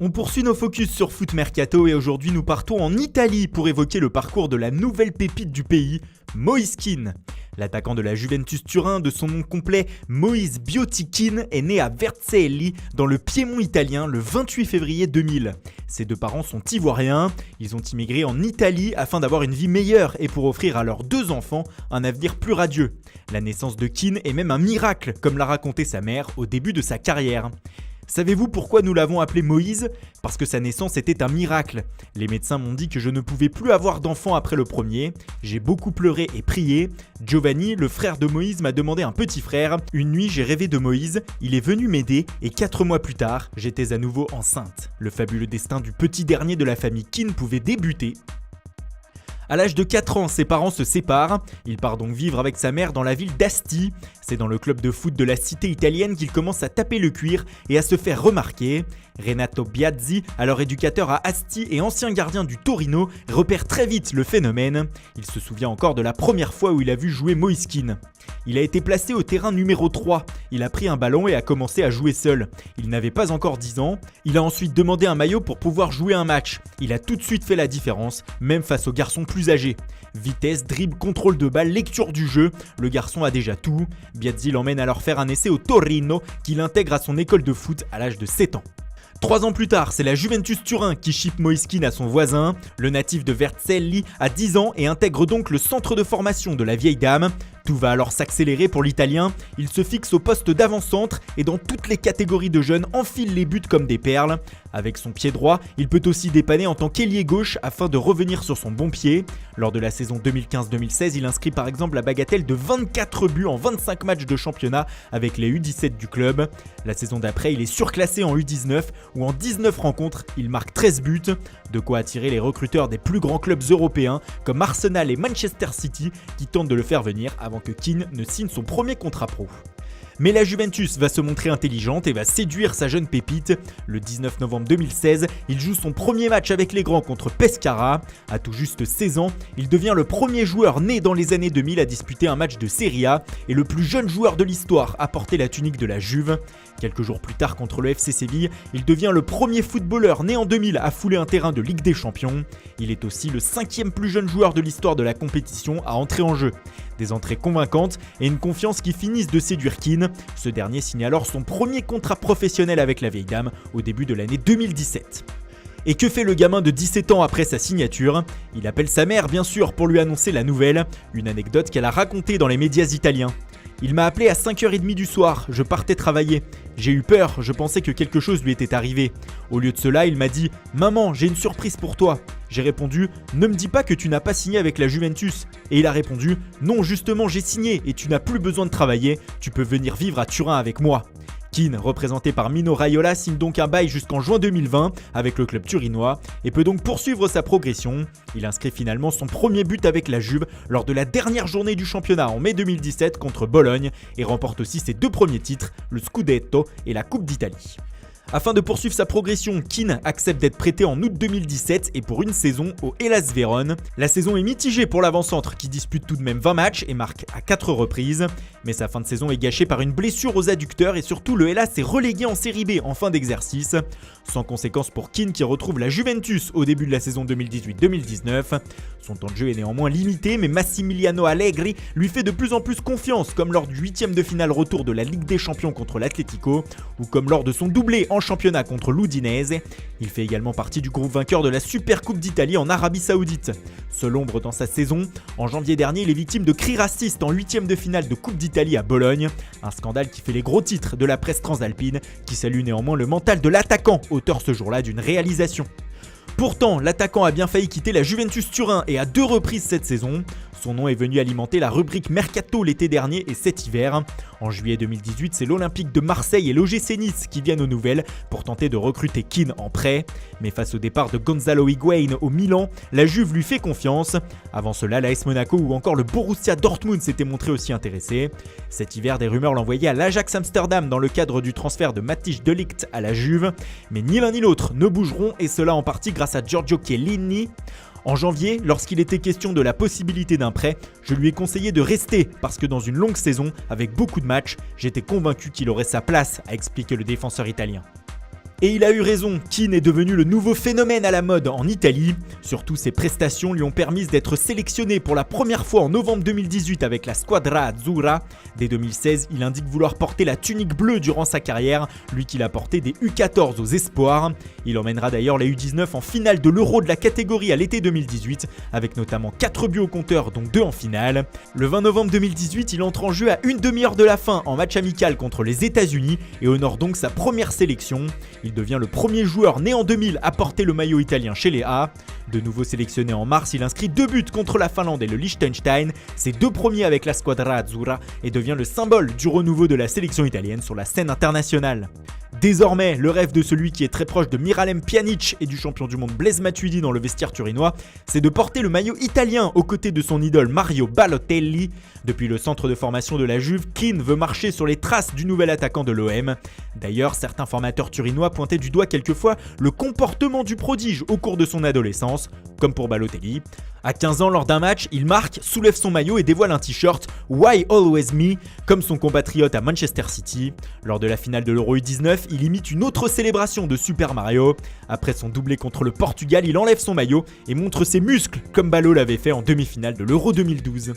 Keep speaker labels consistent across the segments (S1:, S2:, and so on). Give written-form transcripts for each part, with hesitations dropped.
S1: On poursuit nos focus sur Foot Mercato et aujourd'hui nous partons en Italie pour évoquer le parcours de la nouvelle pépite du pays, Moise Kean. L'attaquant de la Juventus Turin, de son nom complet Moise Biotti Kean, est né à Vercelli dans le Piémont italien le 28 février 2000. Ses deux parents sont ivoiriens, ils ont immigré en Italie afin d'avoir une vie meilleure et pour offrir à leurs deux enfants un avenir plus radieux. La naissance de Kean est même un miracle, comme l'a raconté sa mère au début de sa carrière. Savez-vous pourquoi nous l'avons appelé Moïse ? Parce que sa naissance était un miracle. Les médecins m'ont dit que je ne pouvais plus avoir d'enfant après le premier. J'ai beaucoup pleuré et prié. Giovanni, le frère de Moïse, m'a demandé un petit frère. Une nuit, j'ai rêvé de Moïse. Il est venu m'aider et 4 mois plus tard, j'étais à nouveau enceinte. Le fabuleux destin du petit dernier de la famille Kean pouvait débuter. À l'âge de 4 ans, ses parents se séparent. Il part donc vivre avec sa mère dans la ville d'Asti. C'est dans le club de foot de la cité italienne qu'il commence à taper le cuir et à se faire remarquer. Renato Biazzi, alors éducateur à Asti et ancien gardien du Torino, repère très vite le phénomène. Il se souvient encore de la première fois où il a vu jouer Moise Kean. Il a été placé au terrain numéro 3. Il a pris un ballon et a commencé à jouer seul. Il n'avait pas encore 10 ans. Il a ensuite demandé un maillot pour pouvoir jouer un match. Il a tout de suite fait la différence, même face aux garçons plus âgés. Vitesse, dribble, contrôle de balle, lecture du jeu, le garçon a déjà tout. Biazzi l'emmène alors faire un essai au Torino qu'il intègre à son école de foot à l'âge de 7 ans. 3 ans plus tard, c'est la Juventus Turin qui chipe Moise Kean à son voisin. Le natif de Vercelli a 10 ans et intègre donc le centre de formation de la vieille dame. Tout va alors s'accélérer pour l'Italien. Il se fixe au poste d'avant-centre et dans toutes les catégories de jeunes enfile les buts comme des perles. Avec son pied droit, il peut aussi dépanner en tant qu'ailier gauche afin de revenir sur son bon pied. Lors de la saison 2015-2016, il inscrit par exemple la bagatelle de 24 buts en 25 matchs de championnat avec les U17 du club. La saison d'après, il est surclassé en U19 où en 19 rencontres, il marque 13 buts. De quoi attirer les recruteurs des plus grands clubs européens comme Arsenal et Manchester City qui tentent de le faire venir avant que Kean ne signe son premier contrat pro. Mais la Juventus va se montrer intelligente et va séduire sa jeune pépite. Le 19 novembre 2016, il joue son premier match avec les grands contre Pescara. À tout juste 16 ans, il devient le premier joueur né dans les années 2000 à disputer un match de Serie A et le plus jeune joueur de l'histoire à porter la tunique de la Juve. Quelques jours plus tard contre le FC Séville, il devient le premier footballeur né en 2000 à fouler un terrain de Ligue des Champions. Il est aussi le 5e plus jeune joueur de l'histoire de la compétition à entrer en jeu. Des entrées convaincantes et une confiance qui finissent de séduire Kean. Ce dernier signe alors son premier contrat professionnel avec la vieille dame au début de l'année 2017. Et que fait le gamin de 17 ans après sa signature ? Il appelle sa mère bien sûr pour lui annoncer la nouvelle, une anecdote qu'elle a racontée dans les médias italiens. Il m'a appelé à 5h30 du soir, je partais travailler. J'ai eu peur, je pensais que quelque chose lui était arrivé. Au lieu de cela, il m'a dit « Maman, j'ai une surprise pour toi ». J'ai répondu « Ne me dis pas que tu n'as pas signé avec la Juventus ». Et il a répondu « Non, justement, j'ai signé et tu n'as plus besoin de travailler, tu peux venir vivre à Turin avec moi ». Kean, représenté par Mino Raiola, signe donc un bail jusqu'en juin 2020 avec le club turinois et peut donc poursuivre sa progression. Il inscrit finalement son premier but avec la Juve lors de la dernière journée du championnat en mai 2017 contre Bologne et remporte aussi ses 2 premiers titres, le Scudetto et la Coupe d'Italie. Afin de poursuivre sa progression, Kean accepte d'être prêté en août 2017 et pour une saison au Hellas Vérone. La saison est mitigée pour l'avant-centre qui dispute tout de même 20 matchs et marque à 4 reprises. Mais sa fin de saison est gâchée par une blessure aux adducteurs et surtout le Hellas est relégué en Série B en fin d'exercice. Sans conséquence pour Kean qui retrouve la Juventus au début de la saison 2018-2019. Son temps de jeu est néanmoins limité mais Massimiliano Allegri lui fait de plus en plus confiance comme lors du 8e de finale retour de la Ligue des Champions contre l'Atlético ou comme lors de son doublé en championnat contre l'Udinese. Il fait également partie du groupe vainqueur de la Super Coupe d'Italie en Arabie Saoudite. Seul ombre dans sa saison, en janvier dernier, il est victime de cris racistes en 8e de finale de Coupe d'Italie à Bologne. Un scandale qui fait les gros titres de la presse transalpine, qui salue néanmoins le mental de l'attaquant, auteur ce jour-là d'une réalisation. Pourtant, l'attaquant a bien failli quitter la Juventus Turin et à 2 reprises cette saison. Son nom est venu alimenter la rubrique Mercato l'été dernier et cet hiver. En juillet 2018, c'est l'Olympique de Marseille et l'OGC Nice qui viennent aux nouvelles pour tenter de recruter Kean en prêt. Mais face au départ de Gonzalo Higuaín au Milan, la Juve lui fait confiance. Avant cela, l'AS Monaco ou encore le Borussia Dortmund s'étaient montrés aussi intéressés. Cet hiver, des rumeurs l'envoyaient à l'Ajax Amsterdam dans le cadre du transfert de Matthijs de Ligt à la Juve. Mais ni l'un ni l'autre ne bougeront et cela en partie grâce à Giorgio Chiellini. En janvier, lorsqu'il était question de la possibilité d'un prêt, je lui ai conseillé de rester parce que dans une longue saison, avec beaucoup de matchs, j'étais convaincu qu'il aurait sa place, a expliqué le défenseur italien. Et il a eu raison, Kean est devenu le nouveau phénomène à la mode en Italie. Surtout, ses prestations lui ont permis d'être sélectionné pour la première fois en novembre 2018 avec la Squadra Azzurra. Dès 2016, il indique vouloir porter la tunique bleue durant sa carrière, lui qui l'a porté des U14 aux espoirs. Il emmènera d'ailleurs les U19 en finale de l'Euro de la catégorie à l'été 2018, avec notamment 4 buts au compteur dont 2 en finale. Le 20 novembre 2018, il entre en jeu à une demi-heure de la fin en match amical contre les États-Unis et honore donc sa première sélection. Il devient le premier joueur né en 2000 à porter le maillot italien chez les A. De nouveau sélectionné en mars, il inscrit 2 buts contre la Finlande et le Liechtenstein, ses 2 premiers avec la Squadra Azzurra, et devient le symbole du renouveau de la sélection italienne sur la scène internationale. Désormais, le rêve de celui qui est très proche de Miralem Pjanic et du champion du monde Blaise Matuidi dans le vestiaire turinois, c'est de porter le maillot italien aux côtés de son idole Mario Balotelli. Depuis le centre de formation de la Juve, Kean veut marcher sur les traces du nouvel attaquant de l'OM. D'ailleurs, certains formateurs turinois pointaient du doigt quelquefois le comportement du prodige au cours de son adolescence, comme pour Balotelli. À 15 ans, lors d'un match, il marque, soulève son maillot et dévoile un t-shirt « Why Always Me ?» comme son compatriote à Manchester City. Lors de la finale de l'Euro U19, il imite une autre célébration de Super Mario. Après son doublé contre le Portugal, il enlève son maillot et montre ses muscles comme Balo l'avait fait en demi-finale de l'Euro 2012.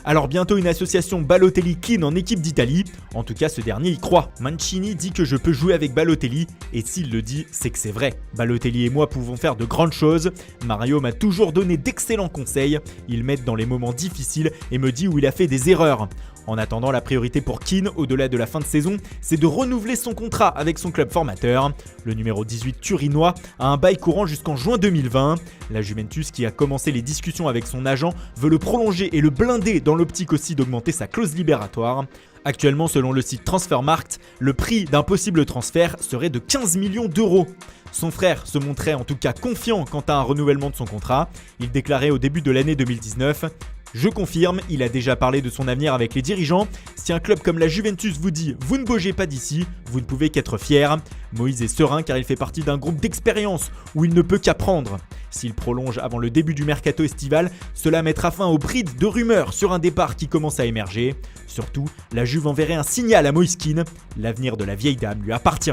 S1: Alors bientôt une association Balotelli-Kean en équipe d'Italie, en tout cas ce dernier y croit. Mancini dit que je peux jouer avec Balotelli, et s'il le dit, c'est que c'est vrai. Balotelli et moi pouvons faire de grandes choses, Mario m'a toujours donné d'excellents conseils, il m'aide dans les moments difficiles et me dit où il a fait des erreurs. En attendant, la priorité pour Kean, au-delà de la fin de saison, c'est de renouveler son contrat avec son club formateur. Le numéro 18 turinois a un bail courant jusqu'en juin 2020. La Juventus, qui a commencé les discussions avec son agent, veut le prolonger et le blinder dans l'optique aussi d'augmenter sa clause libératoire. Actuellement, selon le site Transfermarkt, le prix d'un possible transfert serait de 15 millions d'euros. Son frère se montrait en tout cas confiant quant à un renouvellement de son contrat. Il déclarait au début de l'année 2019 « Je confirme, il a déjà parlé de son avenir avec les dirigeants. Si un club comme la Juventus vous dit « Vous ne bougez pas d'ici », vous ne pouvez qu'être fier. Moïse est serein car il fait partie d'un groupe d'expérience où il ne peut qu'apprendre. S'il prolonge avant le début du mercato estival, cela mettra fin aux brides de rumeurs sur un départ qui commence à émerger. Surtout, la Juve enverrait un signal à Moïse Kean. L'avenir de la vieille dame lui appartient.